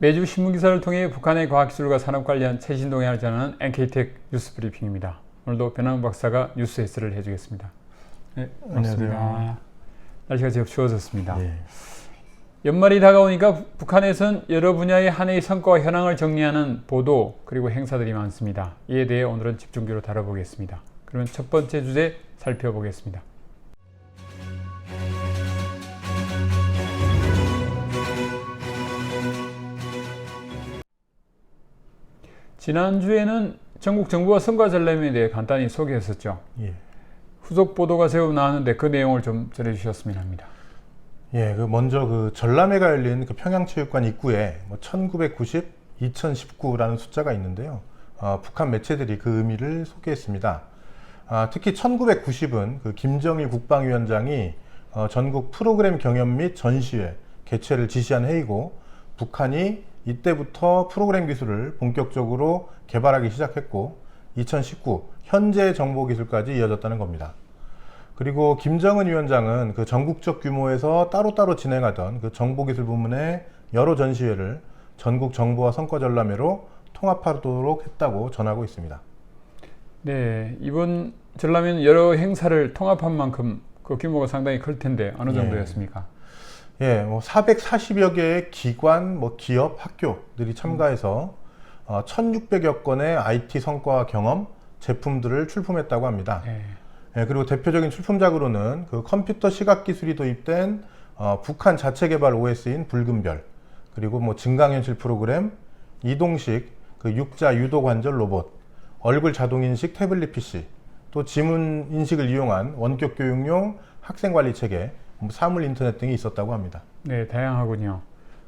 매주 신문기사를 통해 북한의 과학기술과 산업 관련 최신 동향을 전하는 NKTech 뉴스 브리핑입니다. 오늘도 변함 박사가 뉴스 S를 해주겠습니다. 네, 반갑습니다. 안녕하세요. 날씨가 제법 추워졌습니다. 예. 연말이 다가오니까 북한에선 여러 분야의 한 해의 성과와 현황을 정리하는 보도 그리고 행사들이 많습니다. 이에 대해 오늘은 집중적으로 다뤄보겠습니다. 그러면 첫 번째 주제 살펴보겠습니다. 지난주에는 전국 정부와 성과 전람에 대해 간단히 소개했었죠. 예. 후속 보도가 제법 나왔는데 그 내용을 좀 전해주셨으면 합니다. 예, 먼저 전람회가 열린 평양체육관 입구에 1990, 2019라는 숫자가 있는데요. 북한 매체들이 그 의미를 소개했습니다. 특히 1990은 김정일 국방위원장이 전국 프로그램 경연 및 전시회 개최를 지시한 회의고, 북한이 이때부터 프로그램 기술을 본격적으로 개발하기 시작했고, 2019 현재 정보기술까지 이어졌다는 겁니다. 그리고 김정은 위원장은 전국적 규모에서 따로따로 진행하던 정보기술 부문의 여러 전시회를 전국 정보와 성과 전람회로 통합하도록 했다고 전하고 있습니다. 네, 이번 전람회는 여러 행사를 통합한 만큼 그 규모가 상당히 클 텐데 어느 정도였습니까? 예, 440여 개의 기관, 기업, 학교들이 참가해서 1600여 건의 IT 성과 경험, 제품들을 출품했다고 합니다. 네. 예, 그리고 대표적인 출품작으로는 컴퓨터 시각기술이 도입된 북한 자체 개발 OS인 붉은별, 그리고 증강현실 프로그램, 이동식 육자 유도 관절 로봇, 얼굴 자동인식 태블릿 PC, 또 지문 인식을 이용한 원격 교육용 학생관리 체계, 사물 인터넷 등이 있었다고 합니다. 네, 다양하군요.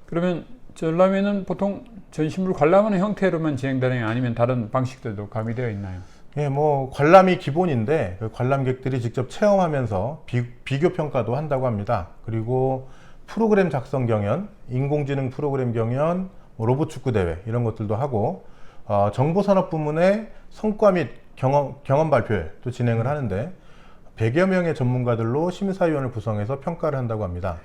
그러면 전람회는 보통 전시물 관람하는 형태로만 진행되나요? 아니면 다른 방식들도 가미되어 있나요? 예, 관람이 기본인데 관람객들이 직접 체험하면서 비교 평가도 한다고 합니다. 그리고 프로그램 작성 경연, 인공지능 프로그램 경연, 로봇 축구 대회 이런 것들도 하고, 정보산업 부문의 성과 및 경험 발표회도 진행을 하는데 100여 명의 전문가들로 심사위원을 구성해서 평가를 한다고 합니다.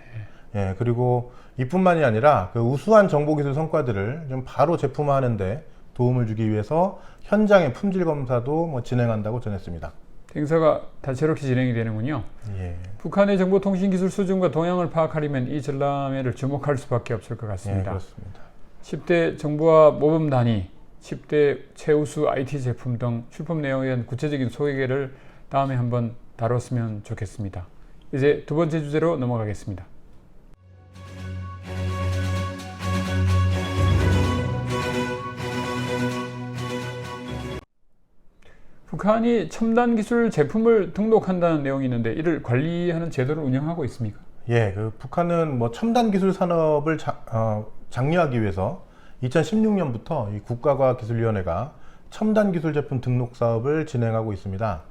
예, 그리고 이뿐만이 아니라 우수한 정보기술 성과들을 좀 바로 제품화하는데 도움을 주기 위해서 현장의 품질 검사도 진행한다고 전했습니다. 행사가 다채롭게 진행이 되는군요. 예. 북한의 정보통신기술 수준과 동향을 파악하려면 이 전람회를 주목할 수밖에 없을 것 같습니다. 예, 그렇습니다. 10대 정부와 모범 단위, 10대 최우수 IT 제품 등 출품 내용에 대한 구체적인 소개를 다음에 한번 다뤘으면 좋겠습니다. 이제 두 번째 주제로 넘어가겠습니다. 북한이 첨단 기술 제품을 등록한다는 내용이 있는데 이를 관리하는 제도를 운영하고 있습니까? 예, 북한은 첨단 기술 산업을 장려하기 위해서 2016년부터 이 국가과학기술위원회가 첨단 기술 제품 등록 사업을 진행하고 있습니다.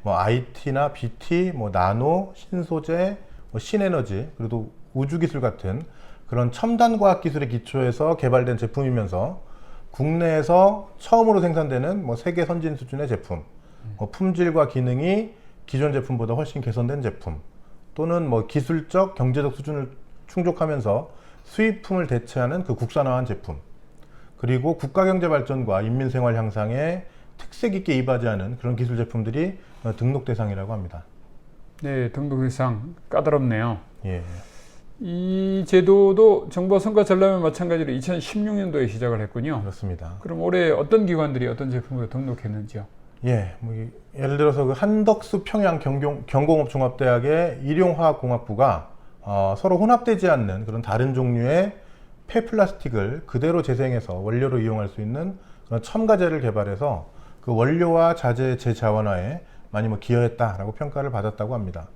IT나 BT, 나노, 신소재, 신에너지, 그리고 우주기술 같은 그런 첨단 과학기술의 기초에서 개발된 제품이면서 국내에서 처음으로 생산되는 세계 선진 수준의 제품, 품질과 기능이 기존 제품보다 훨씬 개선된 제품, 또는 기술적, 경제적 수준을 충족하면서 수입품을 대체하는 국산화한 제품, 그리고 국가경제 발전과 인민생활 향상에 특색 있게 이바지하는 그런 기술 제품들이 등록 대상이라고 합니다. 네, 등록 대상 까다롭네요. 예. 이 제도도 정보 성과 전람회 마찬가지로 2016년도에 시작을 했군요. 그렇습니다. 그럼 올해 어떤 기관들이 어떤 제품을 등록했는지요? 예, 예를 들어서 한덕수 평양 경공업종합대학의 일용화학공학부가 서로 혼합되지 않는 그런 다른 종류의 폐플라스틱을 그대로 재생해서 원료로 이용할 수 있는 그런 첨가제를 개발해서 원료와 자재 재자원화에 많이 기여했다라고 평가를 받았다고 합니다.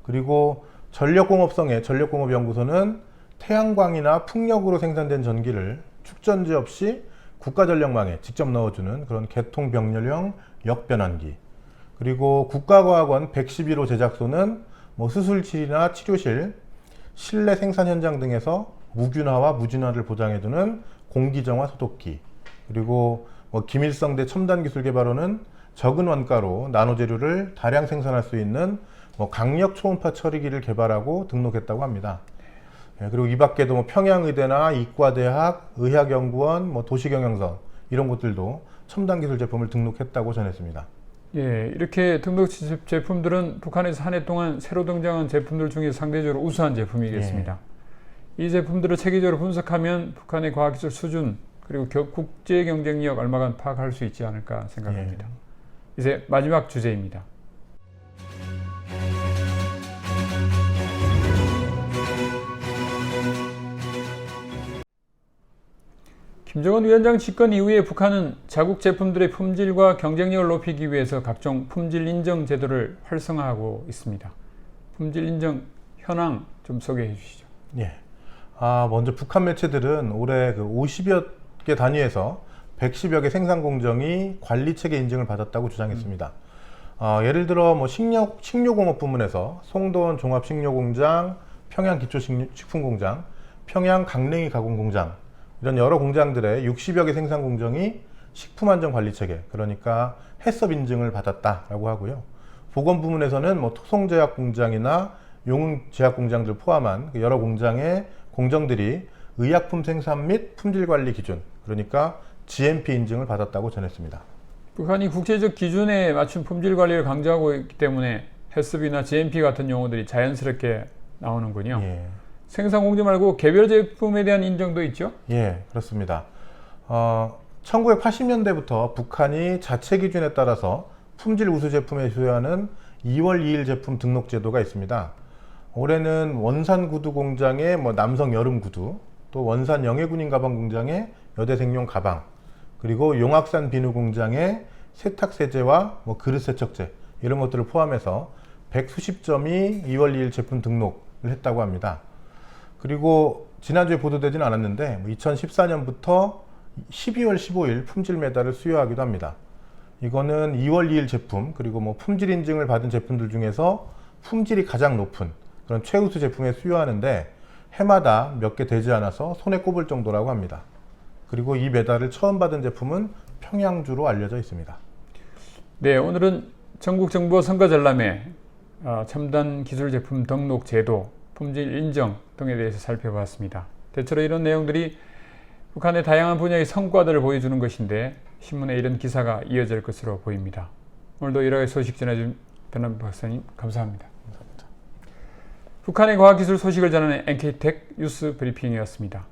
그리고 전력공업성의 전력공업연구소는 태양광이나 풍력으로 생산된 전기를 축전지 없이 국가전력망에 직접 넣어주는 그런 개통병렬형 역변환기, 그리고 국가과학원 111호 제작소는 수술실이나 치료실, 실내 생산 현장 등에서 무균화와 무진화를 보장해주는 공기정화 소독기, 그리고 김일성대 첨단기술개발원은 적은 원가로 나노재료를 다량 생산할 수 있는 강력 초음파 처리기를 개발하고 등록했다고 합니다. 예, 그리고 이 밖에도 뭐 평양의대나 이과대학, 의학연구원, 뭐 도시경영선 이런 곳들도 첨단 기술 제품을 등록했다고 전했습니다. 예, 이렇게 등록 제품들은 북한에서 한 해 동안 새로 등장한 제품들 중에 상대적으로 우수한 제품이겠습니다. 이 제품들을 체계적으로 분석하면 북한의 과학기술 수준 그리고 국제 경쟁력 얼마간 파악할 수 있지 않을까 생각합니다. 이제 마지막 주제입니다. 김정은 위원장 집권 이후에 북한은 자국 제품들의 품질과 경쟁력을 높이기 위해서 각종 품질 인정 제도를 활성화하고 있습니다. 품질 인정 현황 좀 소개해 주시죠. 예. 먼저 북한 매체들은 올해 그 50여 개 단위에서 110여 개 생산 공정이 관리 체계 인증을 받았다고 주장했습니다. 예를 들어 뭐 식료공업 부문에서 송도원 종합식료공장, 평양 기초식품공장, 평양 강냉이 가공공장 이런 여러 공장들의 60여 개 생산 공정이 식품안전관리체계, 그러니까 해썹 인증을 받았다라고 하고요. 보건 부문에서는 뭐 토송제약공장이나 용응제약공장들 포함한 여러 공장의 공정들이 의약품 생산 및 품질관리 기준, 그러니까 GMP 인증을 받았다고 전했습니다. 북한이 국제적 기준에 맞춘 품질 관리를 강조하고 있기 때문에 해썹이나 GMP 같은 용어들이 자연스럽게 나오는군요. 예. 생산 공정 말고 개별 제품에 대한 인정도 있죠? 예, 그렇습니다. 1980년대부터 북한이 자체 기준에 따라서 품질 우수 제품에 수여하는 2월 2일 제품 등록 제도가 있습니다. 올해는 원산 구두 공장의 뭐 남성 여름 구두, 또 원산 영해군인 가방 공장의 여대생용 가방, 그리고 용악산 비누 공장의 세탁 세제와 뭐 그릇 세척제 이런 것들을 포함해서 100수십 점이 2월 2일 제품 등록을 했다고 합니다. 그리고 지난주에 보도되지는 않았는데 2014년부터 12월 15일 품질 메달을 수여하기도 합니다. 이거는 2월 2일 제품 그리고 뭐 품질 인증을 받은 제품들 중에서 품질이 가장 높은 그런 최우수 제품에 수여하는데 해마다 몇 개 되지 않아서 손에 꼽을 정도라고 합니다. 그리고 이 메달을 처음 받은 제품은 평양주로 알려져 있습니다. 네, 오늘은 전국 정보 선거 전람회 첨단 기술 제품 등록 제도, 품질 인정 등에 대해서 살펴봤습니다. 대체로 이런 내용들이 북한의 다양한 분야의 성과들을 보여주는 것인데 신문에 이런 기사가 이어질 것으로 보입니다. 오늘도 여러 가지 소식 전해준 변함 박사님 감사합니다. 감사합니다. 북한의 과학기술 소식을 전하는 NK텍 뉴스 브리핑이었습니다.